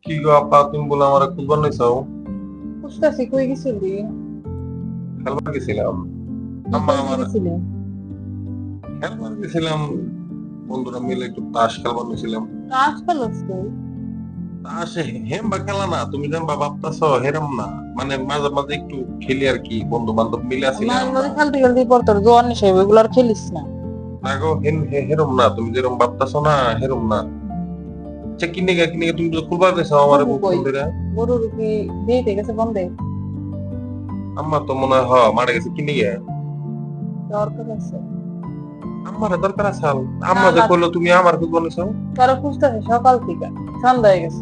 কি গো আপা, তুমি বলে আমার খুব বানাইছাও? বুঝতেছি কই গেছিলি? খেলবার গেছিলাম। কি আম্মা করতে আমার গেছিলি? খেলবার গেছিলাম, বন্ধুরা মিলে একটু তাস খেলবার নিয়েছিলাম। কাজ পেলাস তুই? তাস হেম্বা খেলা না, তুমি যেমন ভাবতাছ হেরম না। মানে মাঝে মাঝে একটু খেলি আর কি, বন্ধু বান্ধব মিলে আছিলাম মাঝে আমরা। মাঝে খেলতে খেলতে পর তোর জোয়ান নেশা হবে, এগুলো আর খেলিস না। না গো, হেরম না, তুমি যেরকম ভাবতাছ না হেরম না। আচ্ছা, কিনে তুমি তো খুলবার দিছো আমার বুবু বুক কই? বন্ধুরা। গরুর কি দিতে গেছে বন্ধে? আম্মা তো মনে হয় মারা গেছে, কিনে গে। দরকার আছে? আম্মার দরকার আছে। না আম্মা যে না, কইলো তুমি আমার খুলবার নিছো, তোরা খুঁজতেছে সকাল থেকে, সন্ধ্যা হয়ে গেছে।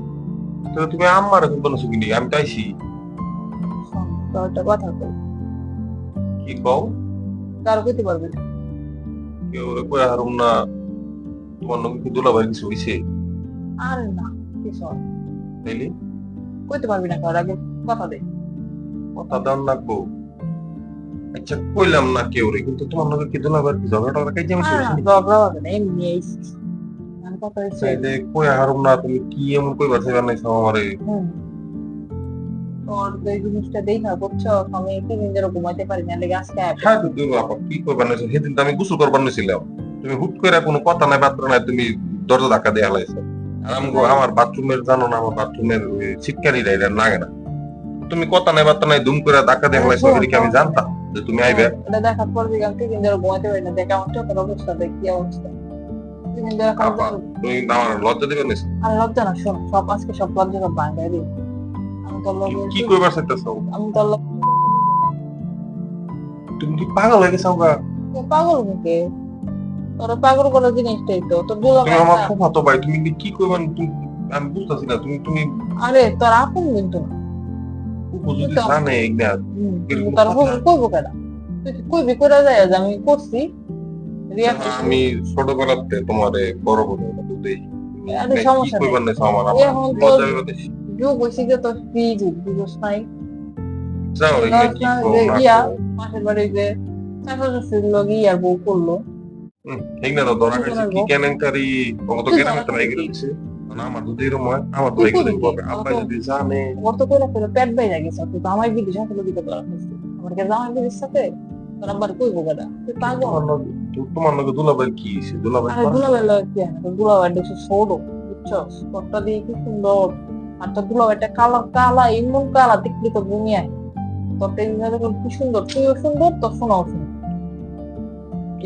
তাহলে তুমি আম্মার খুলবার নিছো কিনে, আমি চাইছি। শোন, তোর একটা কথা কই, কি কও? কারো কইতে পারবি না। কেউ কই হারুম না। তোমার নাকি কি দুলাভাই কিছু হইছে? আর না, কি শোন, তাইলে কইতে পারবি না কার আগে, কথা দে। কথা দাম লাগবো। আচ্ছা কইলাম না কেউ রে, কিন্তু তোমার নাকি কি দুলাভাই কি ঝগড়া টগড়া কাইজা মিশে আর হইছে না, নাকি? ঝগড়া হবে না, এমনি আইসিস। আমি কথা হচ্ছে, তাইলে কই হারুম না, তুমি কি এমন কইবার চাইবার নাইছো আমারে? হুম, তোর তো এই জিনিসটা দেখা বুঝছো, আমি 3 দিন ধরে ঘুমাইতে পারি না, লেগে আজকে আয়া হ্যাঁ পড়ছি। তো তুমি আপা কি কইবার নাইছো, সেদিন তো আমি গোসল করবার নিছিলাম। তুমি হুট করে কোনো কথা নাই বার্তা নাই, তুমি দরজা ধাক্কা দিয়ে হালাইছো। আর যাই হোক, আমার বাথরুমের জানো না, আমার বাথরুমের ছিটকানিটা এটা লাগে না। তুমি কথা নাই বার্তা নাই দুম করে ধাক্কা দিয়ে আরে হালাইছো, শোন এটা কি আমি সমস্যা জানতাম নেই। যে তুমি শোন, আইবে? এটা দেখার পর থেকে আমি 3 দিন ধরে ঘুমাইতে পারি না, দেখে আমার চোখের অবস্থা, দেখ কি অবস্থা। 3 দিন ধরে খালি আপা তুমি আমার লজ্জা দিবার নিছো। আর লজ্জা না, শোন সব আজকে সব লজ্জা সব ভাঙাই দিই। আমি তোর কি লগে কি কইবার চাইতেছো? আমি তোর লগে তুমি কি পাগল হয়ে গেছো গা? তুই পাগল মুখে, তোর পাগল করার জিনিসটাই তো তোর দুলা তুমি ভাই আমার না। ফুফাতো ভাই, তুমি কি কইবার তুমি, আমি বুঝতেছি না। তুমি তুমি আরে তোর আপন কিন্তু না। ফুফু তুই যদি তো জানে এগুলা কিন্তু এরকম তোর কথা। কইবো কেডা? তুই কি কইবি করে যায় যে আমি করছি, রিয়া জানো, করছি? আমি ছোটবেলাতে তোমারে বড় বোনের মতো দেই। তুমি আরে না কি সমস্যা নেই, কইবার নাইছো আমার এখন খুব তোর লজ্জা হইবার দিছি। যুগ হয়েছে যে তোর ফ্রি যুগ বুঝোস নাই? যাও এগুলা বুঝোস কি না কও যে না ইয়া কও। পাশের বাড়ি যে চাচা শ্বশুর লগে ইয়ার বউ করলো, এগুলা তো ধরা খাইছে সুজনের কি বউ। কেলেঙ্কারি। ও তো তুই গ্রামে ধরা তো খাবি রাই কি? করে দিছে। মানে আমার যদি এরকম হয়, আমার তো তুই রাই করে করবি দিব। কি? আব্বা যদি জানে। ওর তো করে ফেলে পেট বাইরা গেছে, তুই তো আমার বিদেশ সাথে লগে ধরা খাইছিস, আমার কে জামাই বিদেশ সাথে তোর আব্বার কইবো কেডা? তুই কি পাগল? তোমার লগে দুলাভাই কি হইছে? দুলাভাই আরে পড়াশোনা দুলাভাই লগে কি হয়? তোর দুলাভাই দেখছে ছোট, বুঝছস? তোরটা দিয়ে কি সুন্দর, আর তোর দুলাভাইটা কালা কালা, এমন কালা দেখলি তো দুনিয়ায়। তোরটা এগুলা দেখুন কি সুন্দর, তুইও সুন্দর, তোর শোনাও সুন্দর,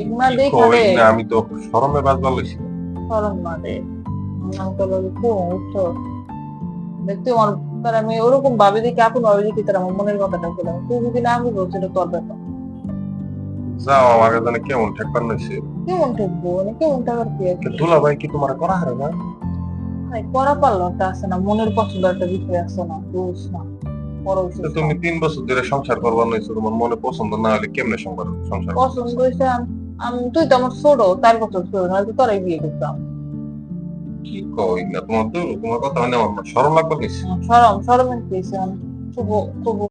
এগুলা কি দেখা কয় রে। না, আমি তো শরমে বাজবার লইছি। শরম না রে, আমি তোর লগে খুব বুঝছস? দেখতে আমার, তার আমি ওরকম ভাবে দেখি, আপন ভাবে দেখি, তার আমার মনের কথাটা বললাম, তুই যদি না বুঝো সেটা তোর ব্যাপার। যাও, আমার জানে কেমন ঠেকবার নইছে। কেমন ঠেকবো মানে কেমন টাকার কি আছে? দুলাভাই কি তোমার করা হারে না? আরে করা পারলো একটা আছে না, মনের পছন্দ একটা বিষয় আছে না, দোষ না, বড় তো বিশেষ না। তুমি 3 বছর ধরে সংসার করবার নইছো, তোমার মনে পছন্দ না হলে কেমনে সংসার সংসার পছন্দ করতেছো? হয়েছে আমি, তুই তো আমার ছোট, 4 বছর ছোট, নয়তো তোরাই বিয়ে করতাম। কি কই না, তোমার তো তোমার কথা মানে আমার শরম লাগবার নিছে। শরম শরমের কি হয়েছে? শুভ শুভ